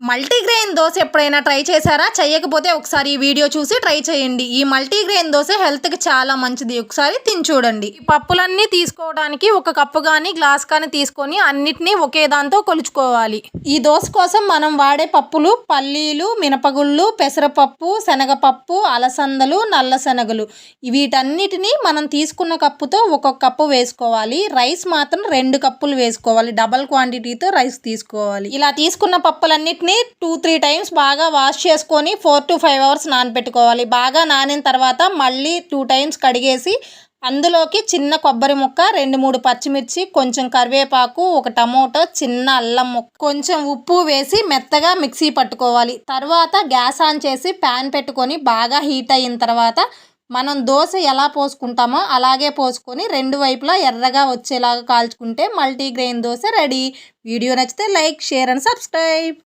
Multigrain dosa ఎప్పుడైనా try చేశారా? చేయకపోతే ఒకసారి ఈ వీడియో చూసి ట్రై చేయండి. ఈ మల్టీగ్రెయిన్ దోశ హెల్త్‌కి చాలా మంచిది. ఒకసారి తిని చూడండి. ఈ పప్పులన్నీ తీసుకోవడానికి ఒక కప్పు గాని, గ్లాస్ కానీ తీసుకొని అన్నిటినీ ఒకే దాంతో కొలుచుకోవాలి. ఈ దోశ కోసం మనం వాడే పప్పులు పల్లీలు, మినపగుళ్ళు, పెసరపప్పు, శనగపప్పు, అలసందలు, నల్ల శనగలు. వీటన్నిటిని మనం తీసుకున్న కప్పుతో ఒక్కొక్క కప్పు వేసుకోవాలి. రైస్ మాత్రం 2 కప్పులు వేసుకోవాలి. డబల్ క్వాంటిటీతో రైస్ తీసుకోవాలి. ఇలా తీసుకున్న పప్పులన్నిటిని 2-3 టైమ్స్ బాగా వాష్ చేసుకొని 4 to 5 అవర్స్ నానబెట్టుకోవాలి. బాగా నానిన తర్వాత మళ్ళీ 2 టైమ్స్ కడిగేసి అందులోకి చిన్న కొబ్బరి ముక్క, 2-3 పచ్చిమిర్చి, కొంచెం కరివేపాకు, ఒక టమోటో, చిన్న అల్లం ముక్క, కొంచెం ఉప్పు వేసి మెత్తగా మిక్సీ పట్టుకోవాలి. తర్వాత గ్యాస్ ఆన్ చేసి ప్యాన్ పెట్టుకొని బాగా హీట్ అయిన తర్వాత మనం దోశ ఎలా పోసుకుంటామో అలాగే పోసుకొని 2 వైపులా ఎర్రగా వచ్చేలాగా కాల్చుకుంటే మల్టీగ్రెయిన్ దోశ రెడీ. వీడియో నచ్చితే లైక్, షేర్ అండ్ సబ్స్క్రైబ్.